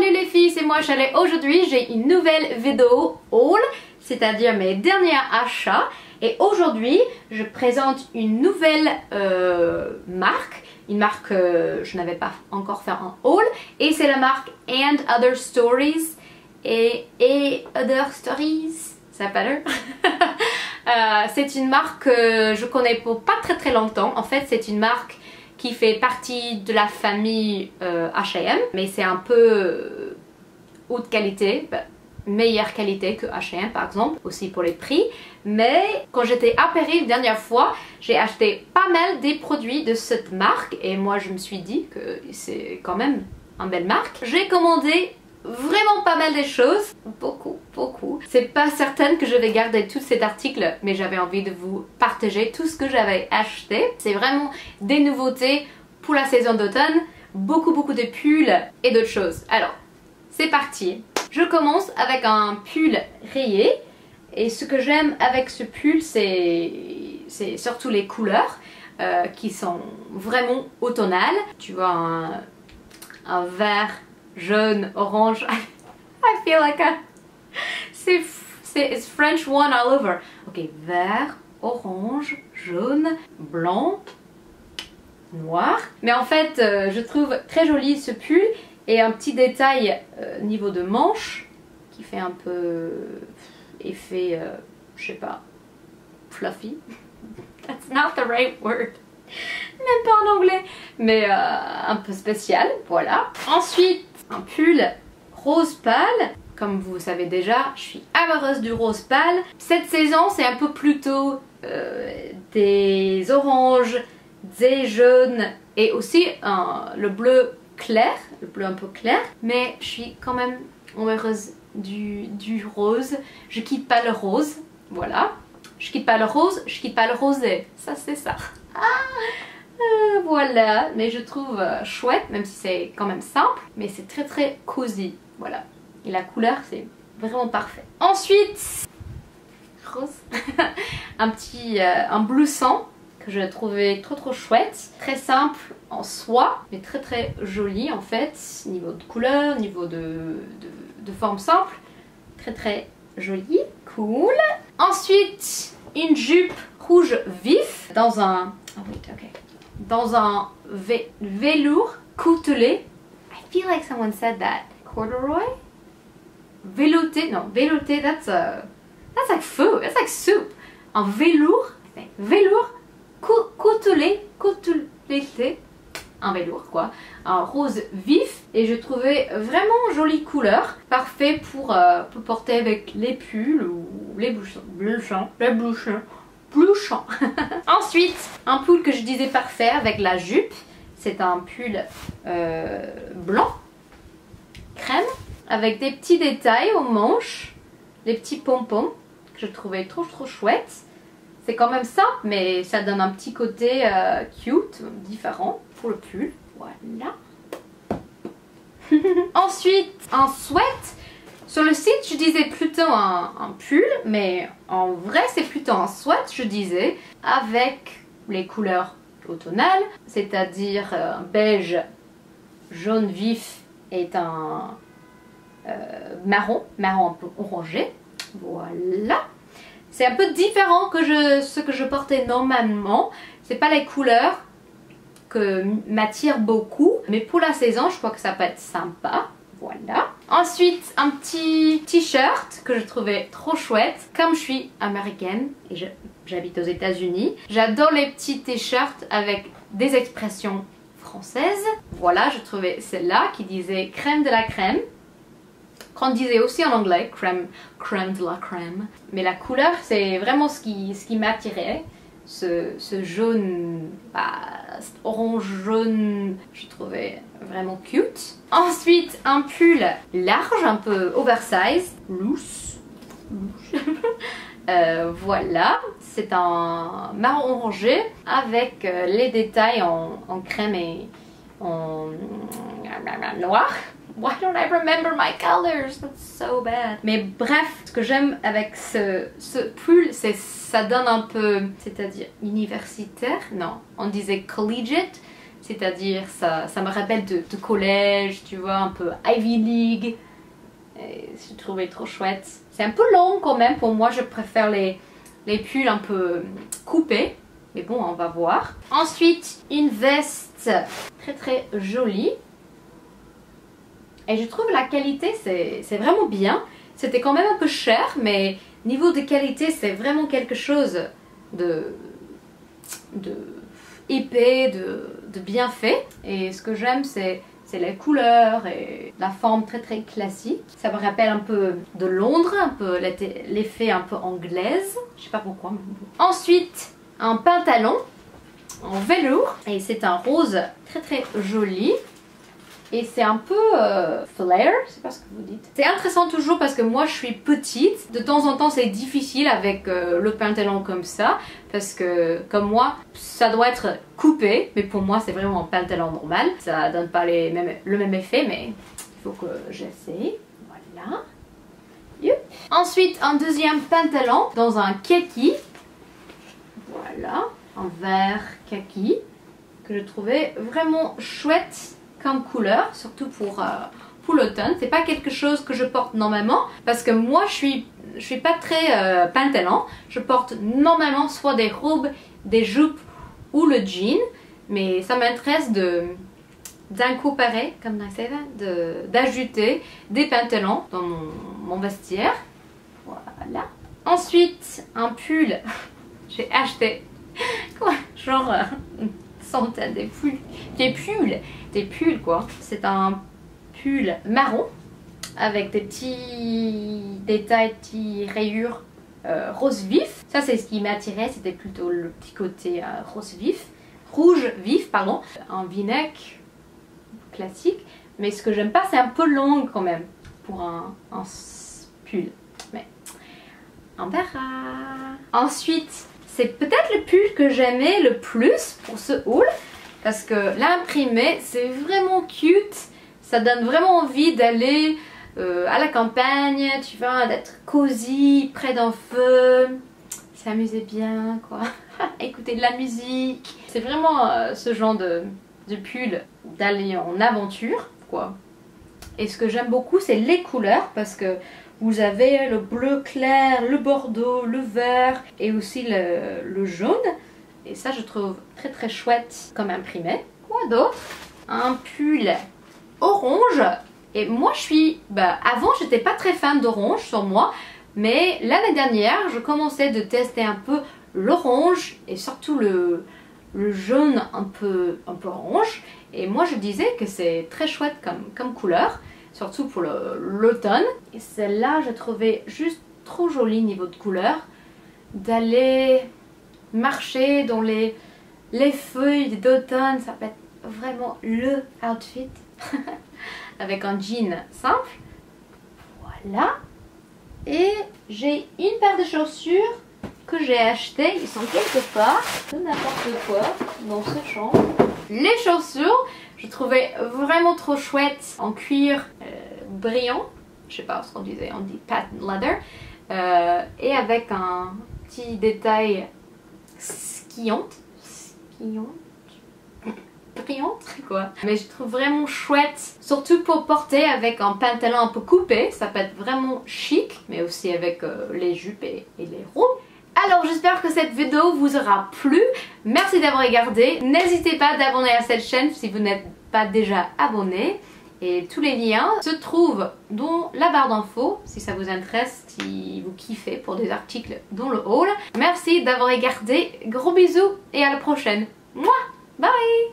Salut les filles, c'est moi Chalet. Aujourd'hui j'ai une nouvelle vidéo haul, c'est-à-dire mes derniers achats. Et aujourd'hui je présente une nouvelle marque, une marque que je n'avais pas encore fait un haul. Et c'est la marque And Other Stories. Et Other Stories, ça better? C'est une marque que je connais pour pas très longtemps. En fait c'est une marque qui fait partie de la famille H&M, mais c'est un peu haute qualité, meilleure qualité que H&M par exemple, aussi pour les prix. Mais quand j'étais à Paris la dernière fois, j'ai acheté pas mal des produits de cette marque et moi je me suis dit que c'est quand même une belle marque. J'ai commandé vraiment pas mal de choses, beaucoup. C'est pas certaine que je vais garder tous ces articles, mais j'avais envie de vous partager tout ce que j'avais acheté. C'est vraiment des nouveautés pour la saison d'automne, beaucoup de pulls et d'autres choses. Alors, c'est parti. Je commence avec un pull rayé et ce que j'aime avec ce pull, c'est surtout les couleurs qui sont vraiment automnales. Tu vois, un vert, jaune, orange. I feel like c'est French one all over. Ok, vert, orange, jaune, blanc, noir. Mais en fait, je trouve très joli ce pull et un petit détail niveau de manche qui fait un peu effet, je sais pas, fluffy. That's not the right word. Même pas en anglais, mais un peu spécial, voilà. Ensuite, un pull rose pâle. Comme vous savez déjà, je suis amoureuse du rose pâle. Cette saison, c'est un peu plutôt des oranges, des jaunes et aussi le bleu clair, le bleu un peu clair. Mais je suis quand même amoureuse du rose. Je quitte pas le rose, voilà. Je quitte pas le rose, je quitte pas le rosé. Ça, c'est ça. Voilà, mais je trouve chouette, même si c'est quand même simple, mais c'est très cosy, voilà. Et la couleur, c'est vraiment parfait. Ensuite, rose, un blouson que je trouvais trop chouette, très simple en soie, mais très joli en fait, niveau de couleur, niveau de forme simple, très joli, cool. Ensuite, une jupe rouge vif dans un dans un velours coutelé. I feel like someone said that. Corduroy? Velouté, non, velouté, that's like food, that's like soup. Un velours, coutelé, un velours quoi, un rose vif et je trouvais vraiment jolie couleur, parfait pour porter avec les pulls ou les blouchons. Ensuite, un pull que je disais parfait avec la jupe, c'est un pull blanc, crème, avec des petits détails aux manches, des petits pompons que je trouvais trop chouette. C'est quand même simple, mais ça donne un petit côté cute, différent pour le pull. Voilà. Ensuite, un sweat. Sur le site, je disais plutôt un pull, mais en vrai, c'est plutôt un sweat, je disais, avec les couleurs automnales, c'est-à-dire beige, jaune vif et un marron un peu orangé. Voilà. C'est un peu différent que ce que je portais normalement. C'est pas les couleurs que m'attirent beaucoup, mais pour la saison, je crois que ça peut être sympa. Voilà. Ensuite, un petit t-shirt que je trouvais trop chouette. Comme je suis américaine et j'habite aux États-Unis, j'adore les petits t-shirts avec des expressions françaises. Voilà, je trouvais celle-là qui disait crème de la crème. Qu'on disait aussi en anglais, crème de la crème. Mais la couleur, c'est vraiment ce qui m'attirait. Ce jaune, orange jaune, je trouvais vraiment cute. Ensuite, un pull large, un peu oversize, loose. Voilà, c'est un marron orangé avec les détails en crème et en noir. Why don't I remember my colors? That's so bad. Mais bref, ce que j'aime avec ce pull, c'est ça donne un peu, c'est-à-dire universitaire, non, on disait collegiate, c'est-à-dire ça me rappelle de collège, tu vois, un peu Ivy League. Et je trouvais trop chouette. C'est un peu long quand même pour moi, je préfère les pulls un peu coupés. Mais bon, on va voir. Ensuite, une veste très jolie. Et je trouve la qualité, c'est vraiment bien. C'était quand même un peu cher, mais niveau de qualité, c'est vraiment quelque chose de épais, de bien fait. Et ce que j'aime, c'est les couleurs et la forme très classique. Ça me rappelle un peu de Londres, un peu l'effet un peu anglaise. Je sais pas pourquoi. Mais bon. Ensuite, un pantalon en velours. Et c'est un rose très joli. Et c'est un peu flare, je sais pas ce que vous dites. C'est intéressant toujours parce que moi je suis petite. De temps en temps c'est difficile avec le pantalon comme ça. Parce que comme moi, ça doit être coupé. Mais pour moi c'est vraiment un pantalon normal. Ça donne pas le même effet, mais il faut que j'essaye. Voilà. Yep. Ensuite un deuxième pantalon dans un kaki. Voilà, un vert kaki. Que je trouvais vraiment chouette comme couleur, surtout pour l'automne. C'est pas quelque chose que je porte normalement parce que moi je suis pas très pantalon. Je porte normalement soit des robes, des jupes ou le jean, mais ça m'intéresse d'incorporer, comme d'ajouter des pantalons dans mon vestiaire. Voilà. Ensuite, un pull. J'ai acheté quoi, genre centaines des pulls quoi. C'est un pull marron avec des petits détails, petites rayures rose vif. Ça c'est ce qui m'attirait, c'était plutôt le petit côté rouge vif pardon. Un v-neck classique, mais ce que j'aime pas c'est un peu long quand même pour un pull, mais on verra. Ensuite c'est peut-être le pull que j'aimais le plus pour ce haul parce que l'imprimé c'est vraiment cute, ça donne vraiment envie d'aller à la campagne, tu vois, d'être cosy, près d'un feu, s'amuser bien quoi, écouter de la musique. C'est vraiment ce genre de pull d'aller en aventure quoi. Et ce que j'aime beaucoup c'est les couleurs parce que vous avez le bleu clair, le bordeaux, le vert et aussi le jaune. Et ça je trouve très chouette comme imprimé. Quoi d'autre? Un pull orange. Et moi je suis... avant j'étais pas très fan d'orange sur moi. Mais l'année dernière je commençais de tester un peu l'orange et surtout le jaune un peu orange. Et moi je disais que c'est très chouette comme couleur. Surtout pour l'automne. Et celle-là, je trouvais juste trop jolie niveau de couleur. D'aller marcher dans les feuilles d'automne, ça peut être vraiment le outfit. Avec un jean simple. Voilà. Et j'ai une paire de chaussures que j'ai achetées. Ils sont quelque part. De n'importe quoi dans ce champ. Les chaussures, je trouvais vraiment trop chouette en cuir brillant, je sais pas ce qu'on disait, on dit patent leather, et avec un petit détail brillante quoi. Mais je trouve vraiment chouette, surtout pour porter avec un pantalon un peu coupé, ça peut être vraiment chic, mais aussi avec les jupes et les robes. Alors j'espère que cette vidéo vous aura plu, merci d'avoir regardé, n'hésitez pas d'abonner à cette chaîne si vous n'êtes pas déjà abonné. Et tous les liens se trouvent dans la barre d'infos si ça vous intéresse, si vous kiffez pour des articles dans le haul. Merci d'avoir regardé, gros bisous et à la prochaine. Mouah, bye.